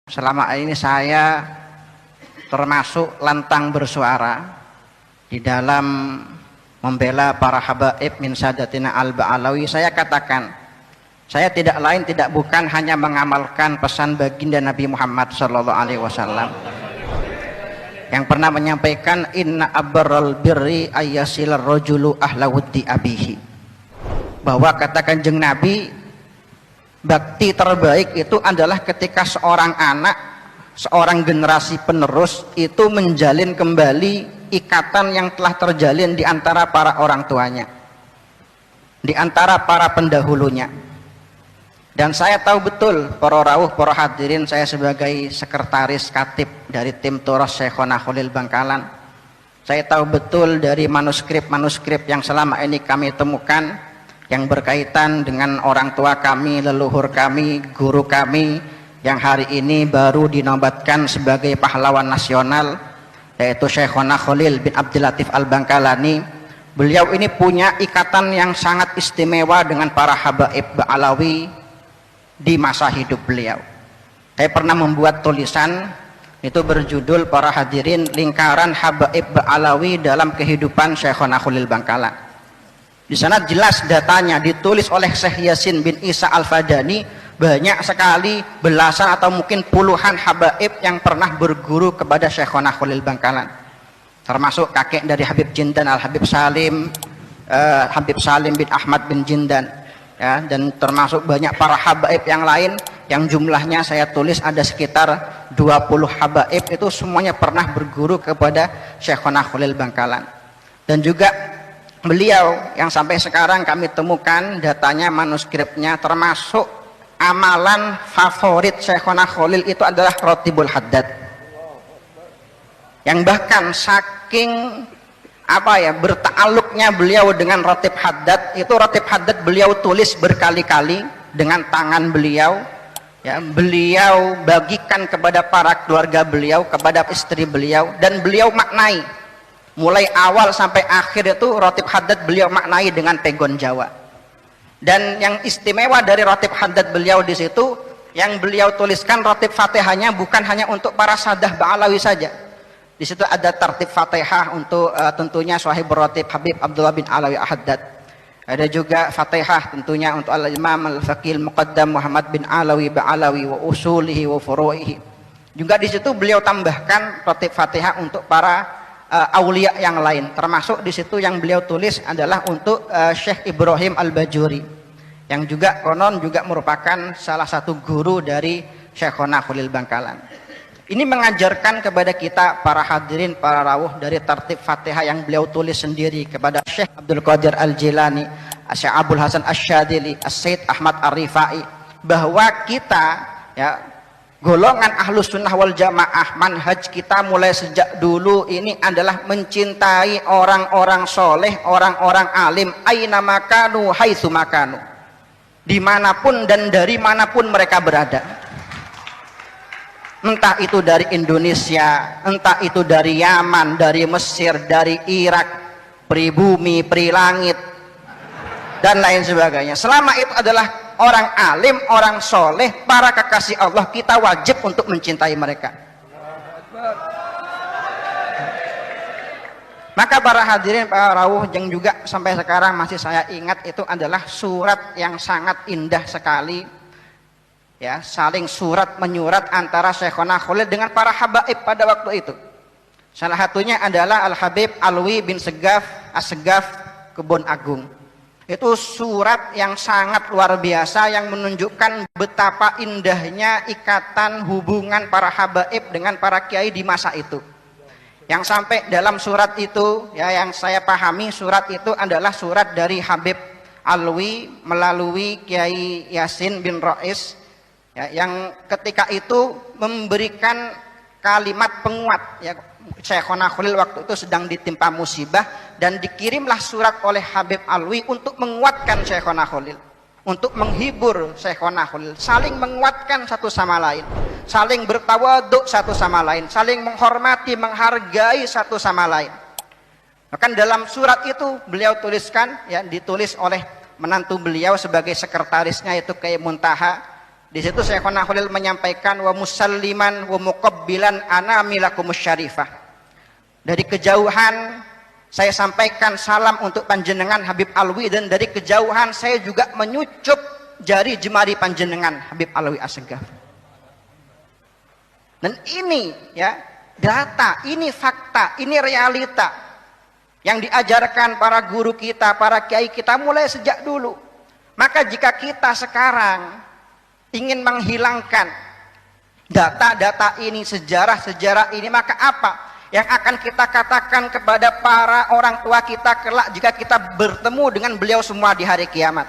Selama ini saya termasuk lantang bersuara di dalam membela para habaib min sadatina al-Ba'alawi. Saya katakan, saya tidak lain tidak bukan hanya mengamalkan pesan baginda Nabi Muhammad SAW yang pernah menyampaikan inna abral birri ayyasilar rajulu ahla wuddi abihi, bahwa kata Kanjeng Nabi, bakti terbaik itu adalah ketika seorang anak, seorang generasi penerus itu menjalin kembali ikatan yang telah terjalin di antara para orang tuanya, di antara para pendahulunya. Dan saya tahu betul, para rawuh, para hadirin, saya sebagai sekretaris katib dari tim Turas Syekhona Khalil Bangkalan, saya tahu betul dari manuskrip-manuskrip yang selama ini kami temukan yang berkaitan dengan orang tua kami, leluhur kami, guru kami yang hari ini baru dinobatkan sebagai pahlawan nasional, yaitu Syekhona Khalil bin Abdul Latif Al-Bangkalani. Beliau ini punya ikatan yang sangat istimewa dengan para habaib Ba'alawi di masa hidup beliau. Saya pernah membuat tulisan itu berjudul, para hadirin, lingkaran habaib Ba'alawi dalam kehidupan Syekhona Khalil Bangkalan. Di sana jelas datanya ditulis oleh Syekh Yasin bin Isa Al-Fadani. Banyak sekali, belasan atau mungkin puluhan habaib yang pernah berguru kepada Syekhona Khalil Bangkalan, termasuk kakek dari Habib Jindan Al-Habib Salim, Habib Salim bin Ahmad bin Jindan, ya, dan termasuk banyak para habaib yang lain yang jumlahnya saya tulis ada sekitar 20 habaib. Itu semuanya pernah berguru kepada Syekhona Khalil Bangkalan. Dan juga beliau yang sampai sekarang kami temukan datanya, manuskripnya, termasuk amalan favorit Syekhona Khalil itu adalah Rotibul Haddad, yang bahkan saking berta'alluqnya beliau dengan Rotib Haddad, itu Rotib Haddad beliau tulis berkali-kali dengan tangan beliau, ya, beliau bagikan kepada para keluarga beliau, kepada istri beliau, dan beliau maknai mulai awal sampai akhir. Itu Rotib Haddad beliau maknai dengan pegon Jawa. Dan yang istimewa dari Rotib Haddad beliau di situ, yang beliau tuliskan Rotib Fatihahnya bukan hanya untuk para sadah Ba'alawi saja. Di situ ada tertib Fatihah untuk tentunya Sahib Rotib Habib Abdullah bin Alawi Haddad. Ada juga Fatihah tentunya untuk Al-Imam Al-Faqih Muqaddam Muhammad bin Alawi Ba'alawi wa usulihi wa furu'ihi. Juga di situ beliau tambahkan Rotib Fatihah untuk para aulia yang lain, termasuk di situ yang beliau tulis adalah untuk Syekh Ibrahim Al-Bajuri, yang juga konon juga merupakan salah satu guru dari Syekhona Khalil Bangkalan. Ini mengajarkan kepada kita para hadirin, para rawuh, dari tertib Fatihah yang beliau tulis sendiri kepada Syekh Abdul Qadir Al-Jilani, Syekh Abdul Hasan Asy-Syadzili, As-Said Ahmad Ar-Rifai, bahwa kita, ya, golongan Ahlus Sunnah wal Jamaah, manhaj kita mulai sejak dulu ini adalah mencintai orang-orang soleh, orang-orang alim, aina makanu haitsu makanu, dimanapun dan dari manapun mereka berada, entah itu dari Indonesia, entah itu dari Yaman, dari Mesir, dari Irak, pribumi, prilangit, dan lain sebagainya. Selama itu adalah orang alim, orang soleh, para kekasih Allah, kita wajib untuk mencintai mereka. Maka para hadirin, para rawuh, yang juga sampai sekarang masih saya ingat, itu adalah surat yang sangat indah sekali, ya, saling surat menyurat antara Syekhona Khalil dengan para habaib pada waktu itu. Salah satunya adalah Al-Habib Alwi bin Segaf As-Segaf Kebon Agung. Itu surat yang sangat luar biasa, yang menunjukkan betapa indahnya ikatan hubungan para habaib dengan para kiai di masa itu. Yang sampai dalam surat itu, ya, yang saya pahami, surat itu adalah surat dari Habib Alwi melalui Kiai Yasin bin Rais, ya, yang ketika itu memberikan kalimat penguat, ya, Syekhona Khalil waktu itu sedang ditimpa musibah, dan dikirimlah surat oleh Habib Alwi untuk menguatkan Syekhona Khalil, untuk menghibur Syekhona Khalil, saling menguatkan satu sama lain, saling bertawaduk satu sama lain, saling menghormati, menghargai satu sama lain. Maka dalam surat itu beliau tuliskan, ya, ditulis oleh menantu beliau sebagai sekretarisnya, yaitu Kiai Muntaha, Di situ Syekhona Khalil menyampaikan wa musalliman wa muqabbilan anamilakumus syarifah. Dari kejauhan saya sampaikan salam untuk panjenengan Habib Alwi, dan dari kejauhan saya juga menyucup jari jemari panjenengan Habib Alwi Assegaf. Dan ini ya data, ini fakta, ini realita yang diajarkan para guru kita, para kiai kita mulai sejak dulu. Maka jika kita sekarang ingin menghilangkan data-data ini, sejarah-sejarah ini, maka apa yang akan kita katakan kepada para orang tua kita kelak jika kita bertemu dengan beliau semua di hari kiamat?